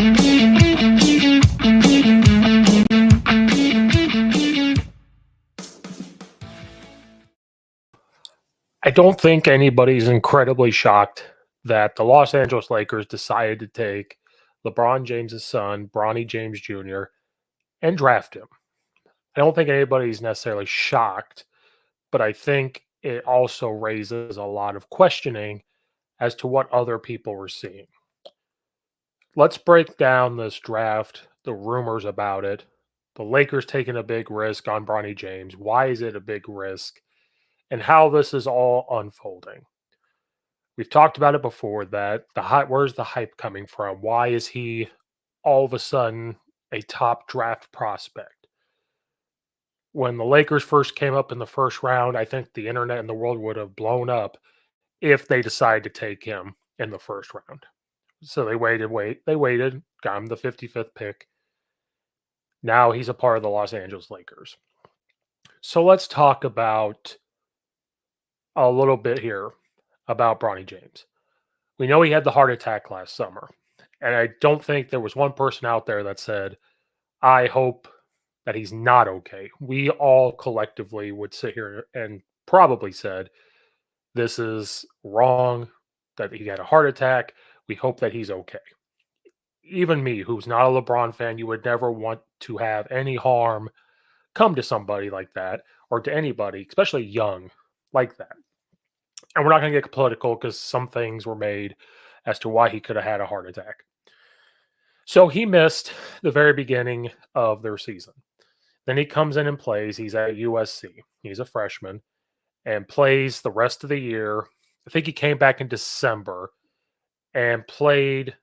I don't think anybody's incredibly shocked that the Los Angeles Lakers decided to take LeBron James's son, Bronny James Jr., and draft him. I don't think anybody's necessarily shocked, but I think it also raises a lot of questioning as to what other people were seeing. Let's break down this draft, the rumors about it, the Lakers taking a big risk on Bronny James. Why is it a big risk? And how this is all unfolding. We've talked about it before that the hype, where's the hype coming from? Why is he all of a sudden a top draft prospect? When the Lakers first came up in the first round, I think the internet and the world would have blown up if they decided to take him in the first round. So they waited, got him the 55th pick. Now he's a part of the Los Angeles Lakers. So let's talk about a little bit here about Bronny James. We know he had the heart attack last summer. And I don't think there was one person out there that said, I hope that he's not okay. We all collectively would sit here and probably said, this is wrong, that he had a heart attack. We hope that he's okay. Even me, who's not a LeBron fan, you would never want to have any harm come to somebody like that or to anybody, especially young like that. And we're not going to get political because some things were made as to why he could have had a heart attack. So he missed the very beginning of their season. Then he comes in and plays. He's at USC. He's a freshman and plays the rest of the year. I think he came back in December and played,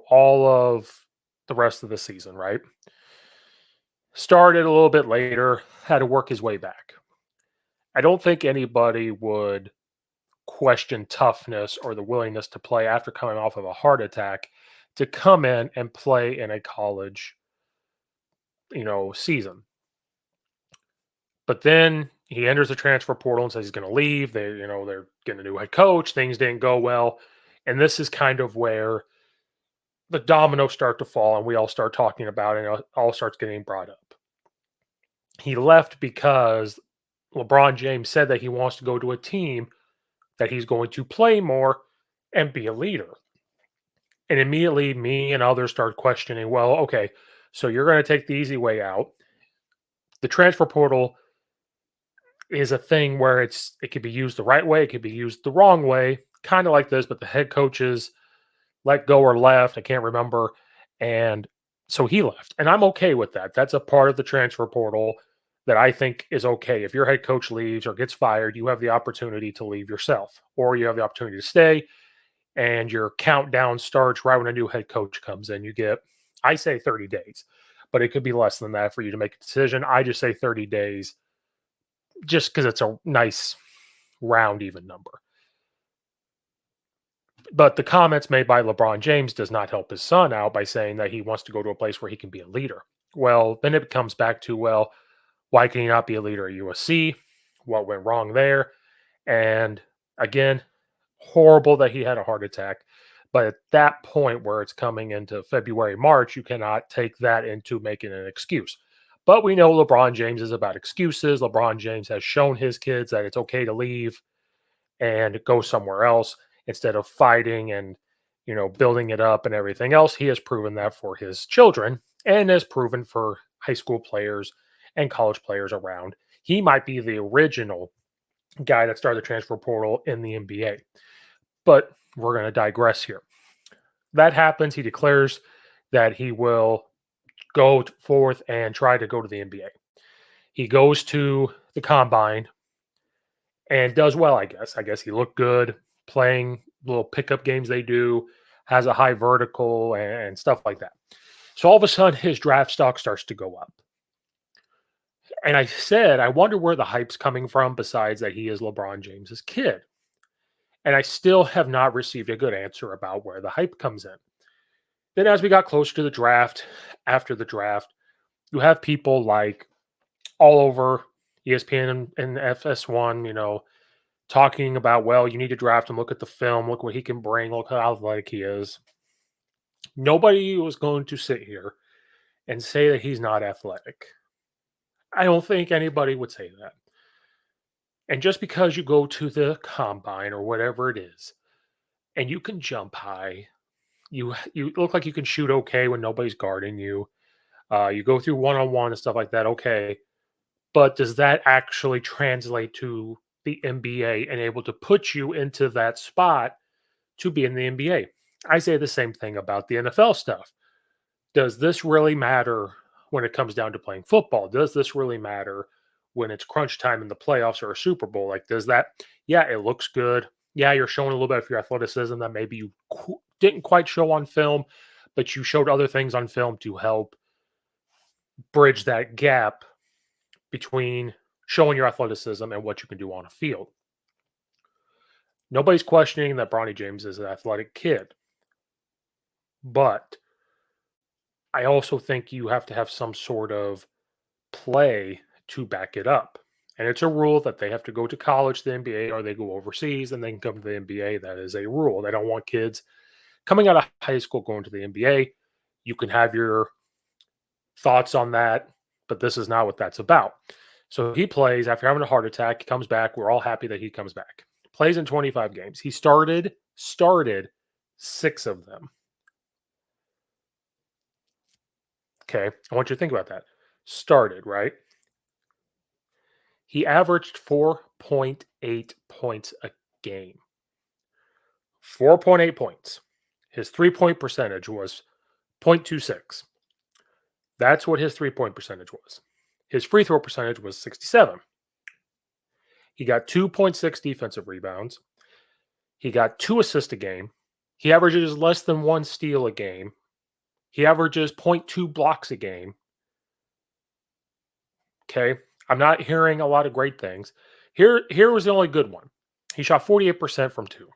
all of the rest of the season, right? Started a little bit later, had to work his way back. I don't think anybody would question toughness or the willingness to play after coming off of a heart attack to come in and play in a college, season. But then he enters the transfer portal and says he's going to leave. They're getting a new head coach. Things didn't go well. And this is kind of where the dominoes start to fall and we all start talking about it and it all starts getting brought up. He left because LeBron James said that he wants to go to a team that he's going to play more and be a leader. And immediately me and others start questioning, well, okay, so you're going to take the easy way out. The transfer portal is a thing where it could be used the right way, it could be used the wrong way, kind of like this, but the head coaches let go or left, I can't remember. And so he left. And I'm okay with that. That's a part of the transfer portal that I think is okay. If your head coach leaves or gets fired, you have the opportunity to leave yourself, or you have the opportunity to stay. And your countdown starts right when a new head coach comes in. You get, I say 30 days, but it could be less than that for you to make a decision. I just say 30 days just because it's a nice round even number. But the comments made by LeBron James does not help his son out by saying that he wants to go to a place where he can be a leader. Well, then it comes back to, well, why can he not be a leader at USC? What went wrong there? And again, horrible that he had a heart attack. But at that point where it's coming into February, March, you cannot take that into making an excuse. But we know LeBron James is about excuses. LeBron James has shown his kids that it's okay to leave and go somewhere else instead of fighting and, building it up and everything else. He has proven that for his children and has proven for high school players and college players around. He might be the original guy that started the transfer portal in the NBA. But we're going to digress here. That happens. He declares that he will go forth and try to go to the NBA. He goes to the combine and does well, I guess. I guess he looked good playing little pickup games they do, has a high vertical and stuff like that. So all of a sudden, his draft stock starts to go up. And I said, I wonder where the hype's coming from besides that he is LeBron James's kid. And I still have not received a good answer about where the hype comes in. Then as we got closer to the draft, after the draft, you have people like all over ESPN and FS1, talking about, well, you need to draft him. Look at the film. Look what he can bring. Look how athletic he is. Nobody was going to sit here and say that he's not athletic. I don't think anybody would say that. And just because you go to the combine or whatever it is, and you can jump high, you look like you can shoot okay when nobody's guarding you. You go through one on one and stuff like that. Okay, but does that actually translate to the NBA and able to put you into that spot to be in the NBA? I say the same thing about the NFL stuff. Does this really matter when it comes down to playing football? Does this really matter when it's crunch time in the playoffs or a Super Bowl? Like, does that, yeah, it looks good. Yeah, you're showing a little bit of your athleticism that maybe you didn't quite show on film, but you showed other things on film to help bridge that gap between showing your athleticism and what you can do on a field. Nobody's questioning that Bronny James is an athletic kid, but I also think you have to have some sort of play to back it up. And it's a rule that they have to go to college, the NBA, or they go overseas and they can come to the NBA. That is a rule. They don't want kids coming out of high school going to the NBA. You can have your thoughts on that, but this is not what that's about. So he plays after having a heart attack. He comes back. We're all happy that he comes back. Plays in 25 games. He started 6 of them. Okay. I want you to think about that. Started, right? He averaged 4.8 points a game. 4.8 points. His 3-point percentage was 0.26. That's what his 3-point percentage was. His free throw percentage was 67. He got 2.6 defensive rebounds. He got 2 assists a game. He averages less than 1 steal a game. He averages 0.2 blocks a game. Okay. I'm not hearing a lot of great things. Here was the only good one. He shot 48% from 2,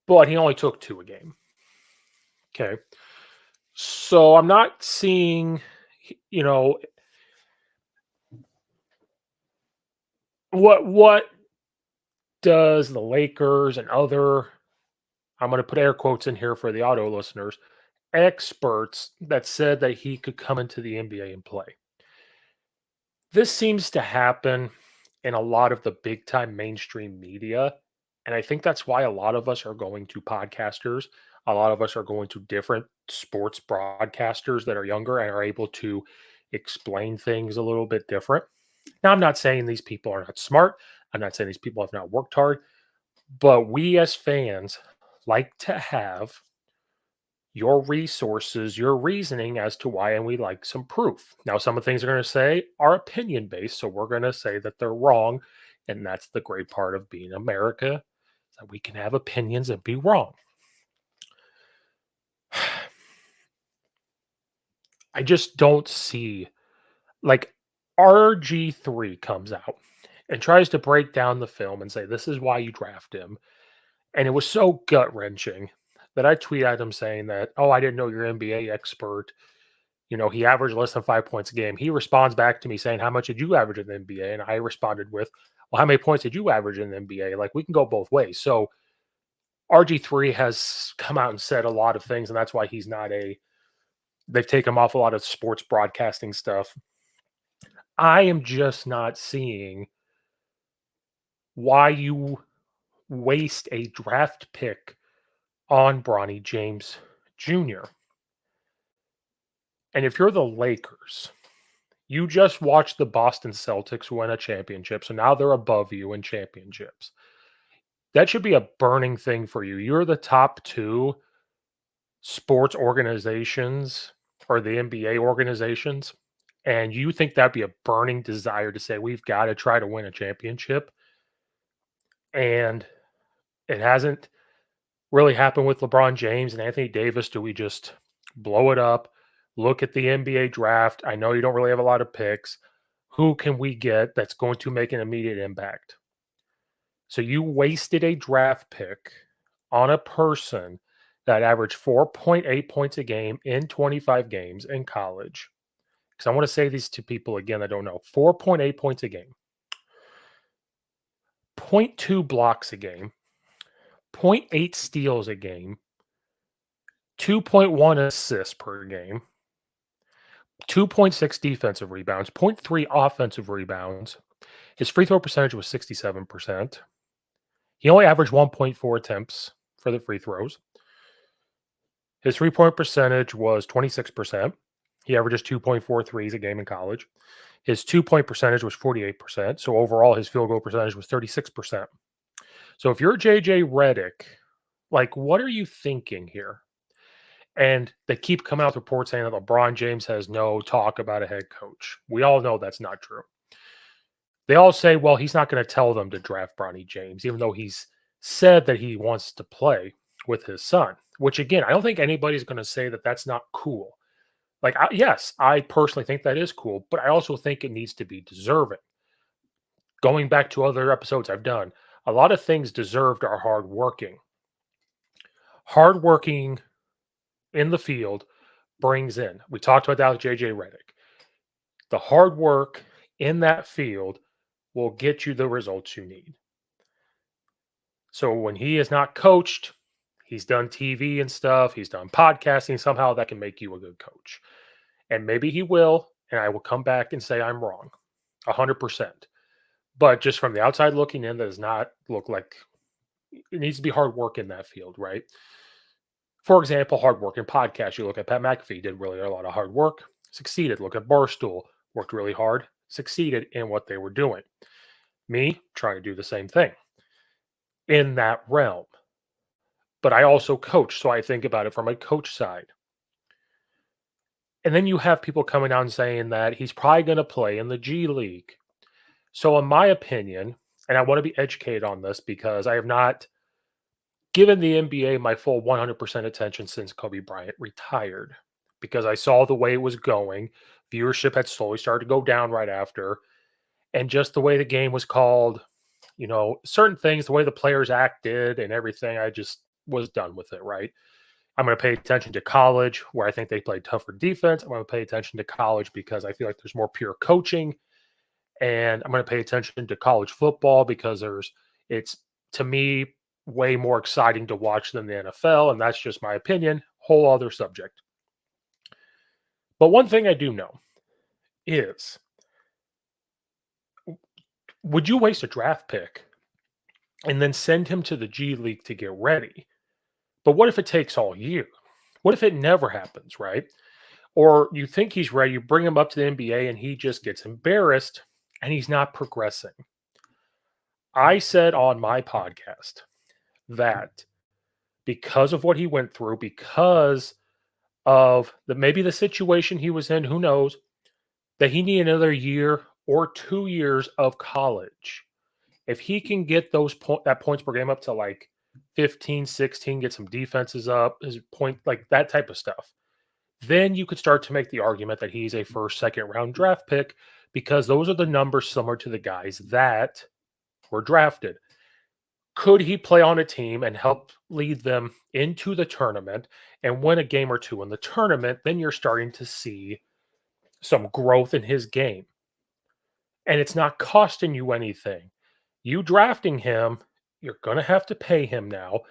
but he only took 2 a game. Okay. So I'm not seeing, you know, what does the Lakers and other, I'm going to put air quotes in here for the auto listeners, experts that said that he could come into the NBA and play. This seems to happen in a lot of the big time mainstream media. And I think that's why a lot of us are going to podcasters. A lot of us are going to different sports broadcasters that are younger and are able to explain things a little bit different. Now, I'm not saying these people are not smart. I'm not saying these people have not worked hard, but we as fans like to have your resources, your reasoning as to why, and we like some proof. Now, some of the things they're going to say are opinion based, so we're going to say that they're wrong, and that's the great part of being America, that we can have opinions and be wrong. I just don't see, like, RG3 comes out and tries to break down the film and say this is why you draft him, and it was so gut wrenching that I tweet at him saying that, oh, I didn't know you're an NBA expert. You know, he averaged less than 5 points a game. He responds back to me saying, how much did you average in the NBA? And I responded with, well, how many points did you average in the NBA? Like, we can go both ways. So RG3 has come out and said a lot of things, and that's why he's not they've taken him off a lot of sports broadcasting stuff. I am just not seeing why you waste a draft pick on Bronny James Jr. And if you're the Lakers, you just watched the Boston Celtics win a championship, so now they're above you in championships. That should be a burning thing for you. You're the top 2 sports organizations or the NBA organizations, and you think that'd be a burning desire to say, we've got to try to win a championship. And it hasn't really happened with LeBron James and Anthony Davis. Do we just blow it up? Look at the NBA draft. I know you don't really have a lot of picks. Who can we get that's going to make an immediate impact? So you wasted a draft pick on a person that averaged 4.8 points a game in 25 games in college. Because I want to say these to people again that don't know. 4.8 points a game, 0.2 blocks a game, 0.8 steals a game, 2.1 assists per game, 2.6 defensive rebounds, zero point 0.3 offensive rebounds. His free throw percentage was 67%. He only averaged 1.4 attempts for the free throws. His three-point percentage was 26%. He averages 2.4 threes a game in college. His two-point percentage was 48%. So overall, his field goal percentage was 36%. So if you're JJ Redick, like, what are you thinking here? And they keep coming out with reports saying that LeBron James has no talk about a head coach. We all know that's not true. They all say, well, he's not going to tell them to draft Bronny James, even though he's said that he wants to play with his son, which again, I don't think anybody's going to say that that's not cool. Like, yes, I personally think that is cool, but I also think it needs to be deserving. Going back to other episodes I've done, a lot of things deserved are hardworking. Hardworking in the field brings in. We talked about that with JJ Redick. The hard work in that field will get you the results you need. So when he is not coached, he's done TV and stuff, he's done podcasting, somehow that can make you a good coach. And maybe he will, and I will come back and say I'm wrong 100%. But just from the outside looking in, that does not look like it needs to be hard work in that field, right? For example, hard work in podcasts. You look at Pat McAfee, did really a lot of hard work, succeeded. Look at Barstool, worked really hard, succeeded in what they were doing. Me, trying to do the same thing in that realm. But I also coach, so I think about it from a coach side. And then you have people coming out and saying that he's probably going to play in the G League. So, in my opinion, and I want to be educated on this because I have not given the NBA my full 100% attention since Kobe Bryant retired, because I saw the way it was going. Viewership had slowly started to go down right after. And just the way the game was called, certain things, the way the players acted and everything, I just was done with it, right? I'm going to pay attention to college where I think they play tougher defense. I'm going to pay attention to college because I feel like there's more pure coaching. And I'm going to pay attention to college football because it's to me way more exciting to watch than the NFL. And that's just my opinion, whole other subject. But one thing I do know is, would you waste a draft pick and then send him to the G League to get ready? But what if it takes all year? What if it never happens, right? Or you think he's ready, you bring him up to the NBA and he just gets embarrassed and he's not progressing. I said on my podcast that because of what he went through, because of maybe the situation he was in, who knows, that he needed another year or 2 years of college. If he can get that points per game up to like 15, 16, get some defenses up, his point, like that type of stuff, then you could start to make the argument that he's a first, second round draft pick because those are the numbers similar to the guys that were drafted. Could he play on a team and help lead them into the tournament and win a game or two in the tournament? Then you're starting to see some growth in his game. And it's not costing you anything. You drafting him, you're going to have to pay him now.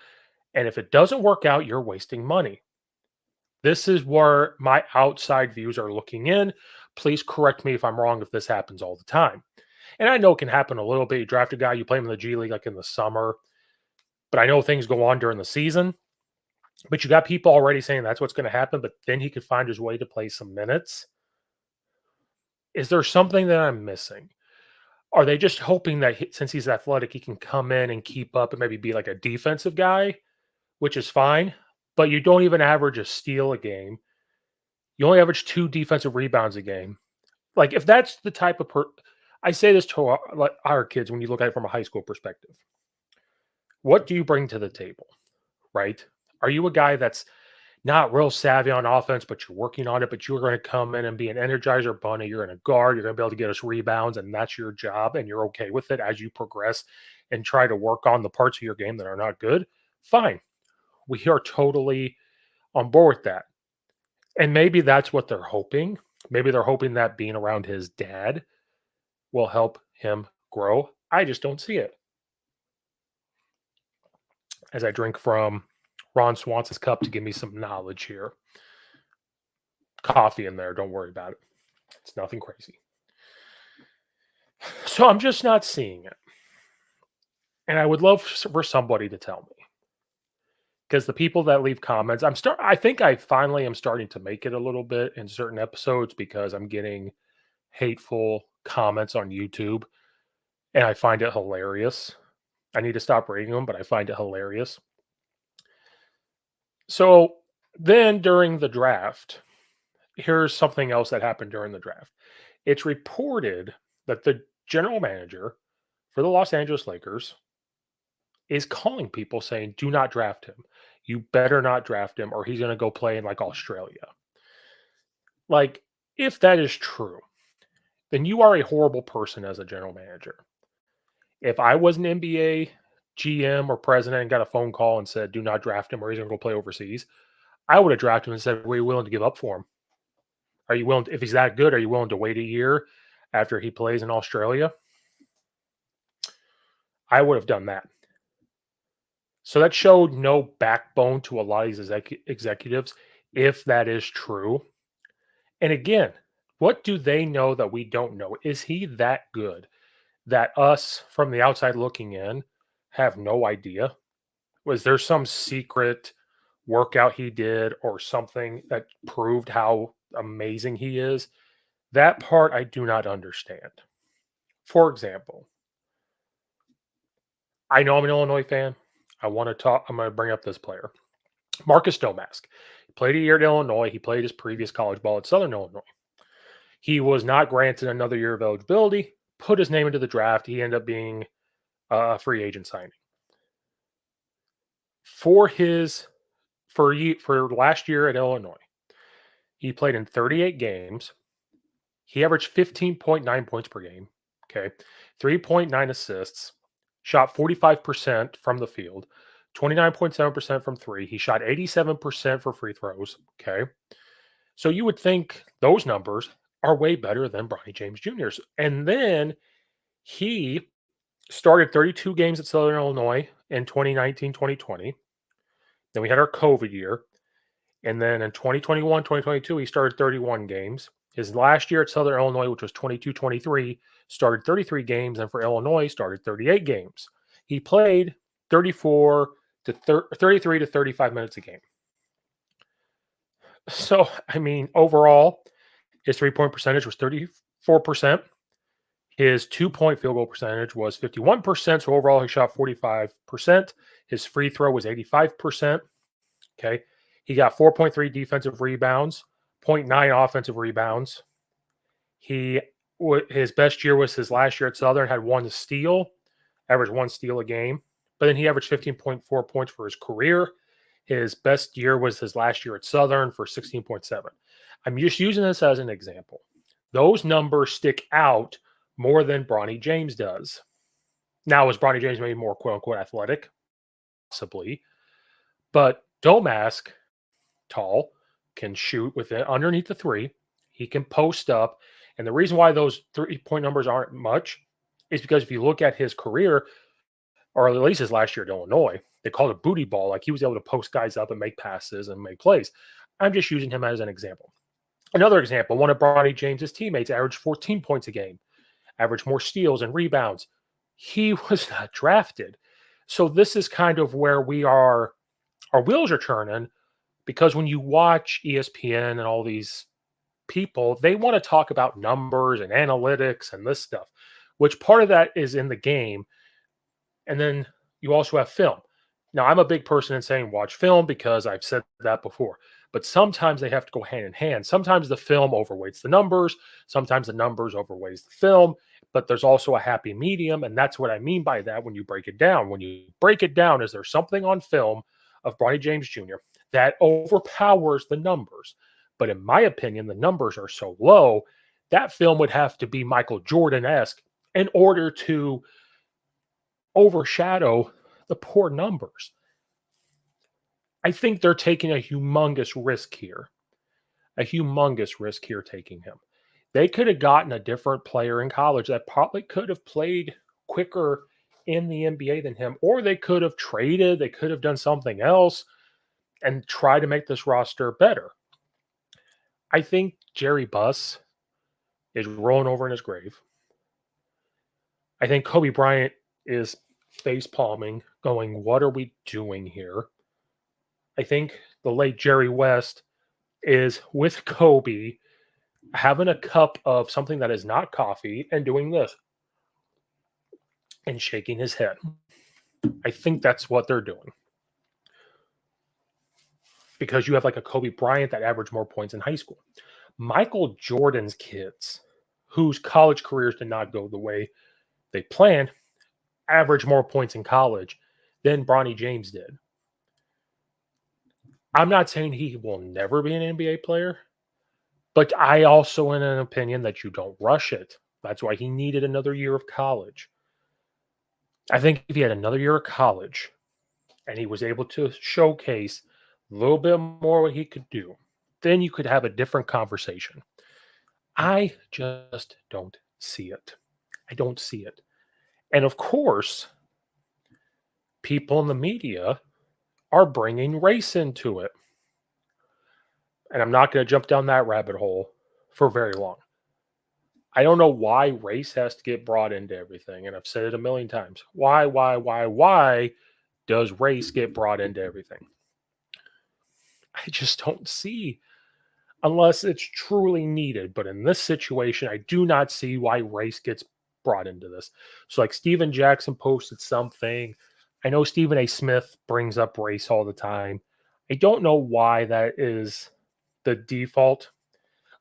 And if it doesn't work out, you're wasting money. This is where my outside views are looking in. Please correct me if I'm wrong if this happens all the time. And I know it can happen a little bit. You draft a guy, you play him in the G League like in the summer. But I know things go on during the season. But you got people already saying that's what's going to happen. But then he could find his way to play some minutes. Is there something that I'm missing? Are they just hoping that since he's athletic, he can come in and keep up and maybe be like a defensive guy, which is fine, but you don't even average a steal a game. You only average 2 defensive rebounds a game. Like, if that's the type of I say this to our kids when you look at it from a high school perspective. What do you bring to the table, right? Are you a guy that's not real savvy on offense, but you're working on it, but you're going to come in and be an energizer bunny. You're going to guard. You're going to be able to get us rebounds, and that's your job, and you're okay with it as you progress and try to work on the parts of your game that are not good. Fine. We are totally on board with that. And maybe that's what they're hoping. Maybe they're hoping that being around his dad will help him grow. I just don't see it. As I drink from Ron Swanson's cup to give me some knowledge here. Coffee in there. Don't worry about it. It's nothing crazy. So I'm just not seeing it. And I would love for somebody to tell me. Because the people that leave comments, I think I finally am starting to make it a little bit in certain episodes because I'm getting hateful comments on YouTube and I find it hilarious. I need to stop reading them, but I find it hilarious. So then during the draft, here's something else that happened during the draft. It's reported that the general manager for the Los Angeles Lakers is calling people saying, do not draft him. You better not draft him or he's going to go play in like Australia. Like, if that is true, then you are a horrible person as a general manager. If I was an NBA GM or president and got a phone call and said, do not draft him or he's going to go play overseas, I would have drafted him and said, were you willing to give up for him? Are you willing, if he's that good, are you willing to wait a year after he plays in Australia? I would have done that. So that showed no backbone to a lot of these executives, if that is true. And again, what do they know that we don't know? Is he that good that us from the outside looking in have no idea? Was there some secret workout he did or something that proved how amazing he is? That part I do not understand. For example, I know I'm an Illinois fan. I'm going to bring up this player, Marcus Domask. He played a year at Illinois. He played his previous college ball at Southern Illinois. He was not granted another year of eligibility, put his name into the draft. He ended up being a free agent signing. For last year at Illinois, he played in 38 games. He averaged 15.9 points per game. Okay. 3.9 assists, shot 45% from the field, 29.7% from three. He shot 87% for free throws. Okay. So you would think those numbers are way better than Bronny James Jr.'s. And then he started 32 games at Southern Illinois in 2019, 2020. Then we had our COVID year. And then in 2021, 2022, he started 31 games. His last year at Southern Illinois, which was 22-23, started 33 games. And for Illinois, started 38 games. He played 33 to 35 minutes a game. So, I mean, overall, his three-point percentage was 34%. His two-point field goal percentage was 51%. So overall, he shot 45%. His free throw was 85%. Okay. He got 4.3 defensive rebounds, 0.9 offensive rebounds. His best year was his last year at Southern, had one steal, averaged one steal a game. But then he averaged 15.4 points for his career. His best year was his last year at Southern for 16.7. I'm just using this as an example. Those numbers stick out more than Bronny James does. Now, is Bronny James maybe more quote-unquote athletic? Possibly. But Domask, tall, can shoot with it underneath the three. He can post up. And the reason why those 3-point numbers aren't much is because if you look at his career, or at least his last year at Illinois, they called it booty ball. Like he was able to post guys up and make passes and make plays. I'm just using him as an example. Another example, one of Bronny James's teammates averaged 14 points a game, averaged more steals and rebounds. He was not drafted. So this is kind of where our wheels are turning, because when you watch ESPN and all these people, they want to talk about numbers and analytics and this stuff, which part of that is in the game. And then you also have film. Now, I'm a big person in saying watch film because I've said that before. But sometimes they have to go hand in hand. Sometimes the film overweights the numbers. Sometimes the numbers overweighs the film. But there's also a happy medium. And that's what I mean by that when you break it down. When you break it down, is there something on film of Bronny James Jr. that overpowers the numbers? But in my opinion, the numbers are so low, that film would have to be Michael Jordan-esque in order to overshadow the poor numbers. I think they're taking a humongous risk here. Taking him. They could have gotten a different player in college that probably could have played quicker in the NBA than him, or they could have traded. They could have done something else. and try to make this roster better. I think Jerry Buss is rolling over in his grave. I think Kobe Bryant is face palming, going, "What are we doing here?" I think the late Jerry West is with Kobe having a cup of something that is not coffee and doing this and shaking his head. I think that's what they're doing. Because you have like a Kobe Bryant that averaged more points in high school. Michael Jordan's kids, whose college careers did not go the way they planned, averaged more points in college than Bronny James did. I'm not saying he will never be an NBA player, but I also in an opinion that you don't rush it. That's why he needed another year of college. I think if he had another year of college and he was able to showcase a little bit more what he could do, then you could have a different conversation. I just don't see it. I don't see it. And of course, people in the media are bringing race into it. And I'm not going to jump down that rabbit hole for very long. I don't know why race has to get brought into everything. And I've said it a million times. Why does race get brought into everything? I just don't see unless it's truly needed. But in this situation, I do not see why race gets brought into this. So, like Steven Jackson posted something. I know Stephen A. Smith brings up race all the time. I don't know why that is the default.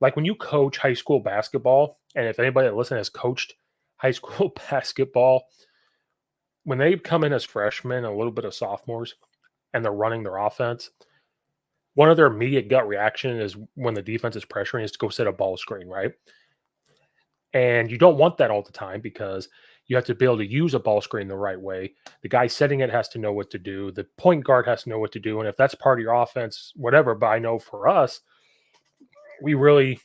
Like when you coach high school basketball, and if anybody that listens has coached high school basketball, when they come in as freshmen, a little bit of sophomores, and they're running their offense, one of their immediate gut reaction is when the defense is pressuring is to go set a ball screen, right? And you don't want that all the time because you have to be able to use a ball screen the right way. The guy setting it has to know what to do. The point guard has to know what to do. And if that's part of your offense, whatever. But I know for us, we really,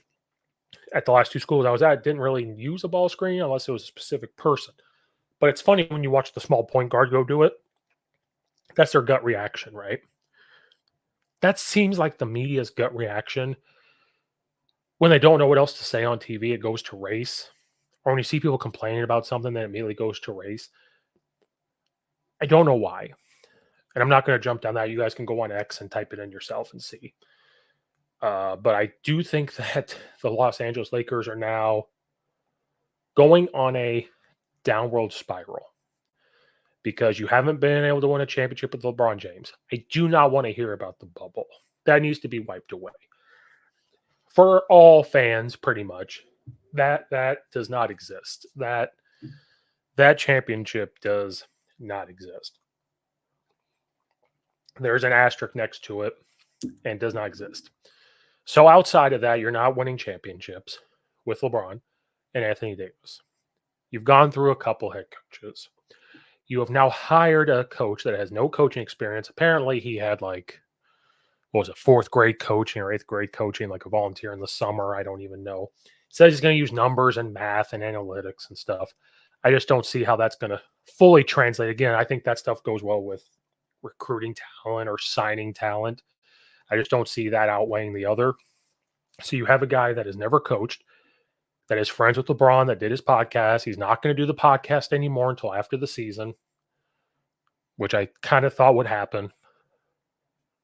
at the last two schools I was at, didn't really use a ball screen unless it was a specific person. But it's funny when you watch the small point guard go do it. That's their gut reaction, right? That seems like the media's gut reaction when they don't know what else to say on TV. It goes to race, or when you see people complaining about something, that immediately goes to race. I don't know why, and I'm not going to jump down that. You guys can go on X and type it in yourself and see. But I do think that the Los Angeles Lakers are now going on a downward spiral because you haven't been able to win a championship with LeBron James. I do not want to hear about the bubble. That needs to be wiped away. For all fans, pretty much, that does not exist. That championship does not exist. There's an asterisk next to it and does not exist. So outside of that, you're not winning championships with LeBron and Anthony Davis. You've gone through a couple head coaches. You have now hired a coach that has no coaching experience. Apparently, he had like, what was it, fourth grade coaching or eighth grade coaching, like a volunteer in the summer. I don't even know. He says he's going to use numbers and math and analytics and stuff. I just don't see how that's going to fully translate. Again, I think that stuff goes well with recruiting talent or signing talent. I just don't see that outweighing the other. So you have a guy that has never coached, that is friends with LeBron, that did his podcast. He's not going to do the podcast anymore until after the season, which I kind of thought would happen.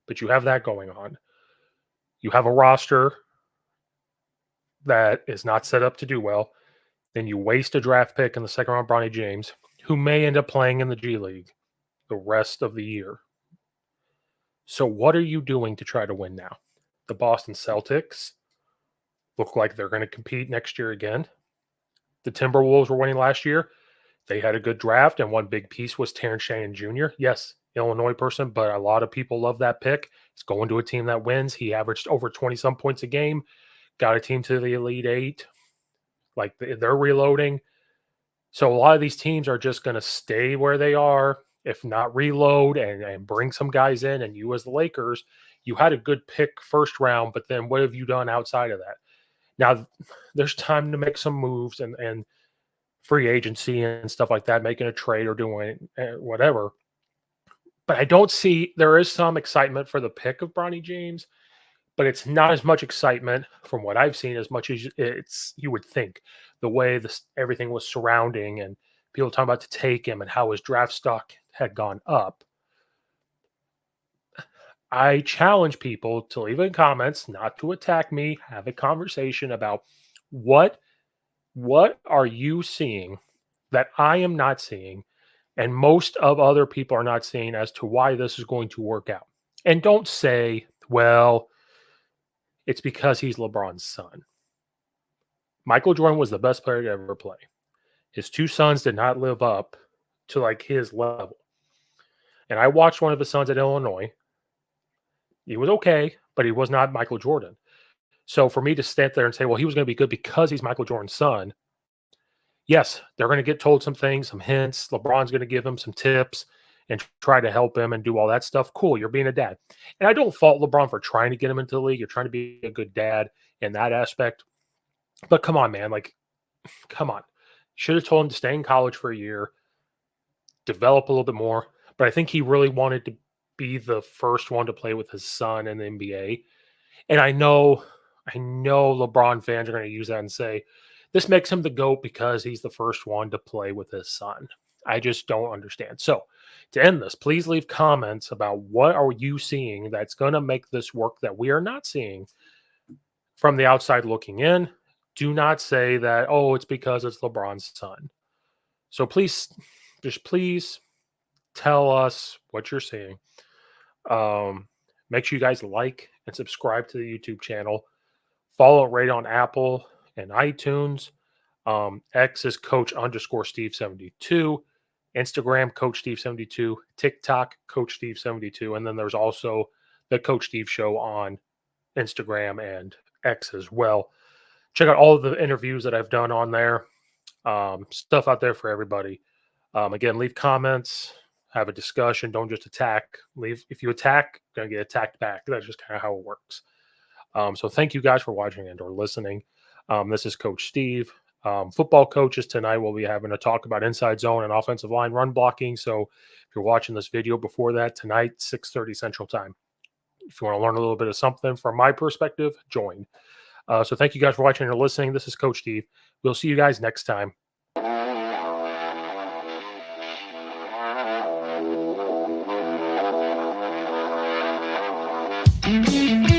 But you have that going on. You have a roster that is not set up to do well. Then you waste a draft pick in the second round, Bronny James, who may end up playing in the G League the rest of the year. So what are you doing to try to win now? The Boston Celtics look like they're going to compete next year again. The Timberwolves were winning last year. They had a good draft, and one big piece was Terrence Shannon Jr. Yes, Illinois person, but a lot of people love that pick. He's going to a team that wins. He averaged over 20-some points a game, got a team to the Elite Eight. Like, they're reloading. So a lot of these teams are just going to stay where they are, if not reload and bring some guys in. And you as the Lakers, you had a good pick first round, but then what have you done outside of that? Now, there's time to make some moves and free agency and stuff like that, making a trade or doing whatever. But I don't see there is some excitement for the pick of Bronny James, but it's not as much excitement from what I've seen as much as it's you would think. The way this everything was surrounding and people talking about to take him and how his draft stock had gone up. I challenge people to leave in comments, not to attack me, have a conversation about what what are you seeing that I am not seeing and most of other people are not seeing as to why this is going to work out. And don't say, well, it's because he's LeBron's son. Michael Jordan was the best player to ever play. His two sons did not live up to like his level. And I watched one of his sons at Illinois. He was okay, but he was not Michael Jordan. So for me to stand there and say, well, he was going to be good because he's Michael Jordan's son, yes, they're going to get told some things, some hints. LeBron's going to give him some tips and try to help him and do all that stuff. Cool, you're being a dad. And I don't fault LeBron for trying to get him into the league. You're trying to be a good dad in that aspect. But come on, man. Like, come on. Should have told him to stay in college for a year, develop a little bit more. But I think he really wanted to be the first one to play with his son in the NBA. And I know LeBron fans are going to use that and say, this makes him the GOAT because he's the first one to play with his son. I just don't understand. So, to end this, please leave comments about what are you seeing that's going to make this work that we are not seeing from the outside looking in. Do not say that, oh, it's because it's LeBron's son. So please, just please tell us what you're seeing. Make sure you guys like and subscribe to the YouTube channel. Follow it right on Apple and iTunes. X is coach_Steve72. Instagram, Coach Steve72. TikTok, Coach Steve72. And then there's also the Coach Steve Show on Instagram and X as well. Check out all of the interviews that I've done on there. Stuff out there for everybody. Again, leave comments, have a discussion. Don't just attack. Leave if you attack, you're gonna get attacked back. That's just kind of how it works. So thank you guys for watching and or listening. This is Coach Steve. Football coaches tonight will be having a talk about inside zone and offensive line run blocking. So if you're watching this video before that tonight, 6:30 Central Time. If you want to learn a little bit of something from my perspective, join. So thank you guys for watching and listening. This is Coach Steve. We'll see you guys next time. Thank you.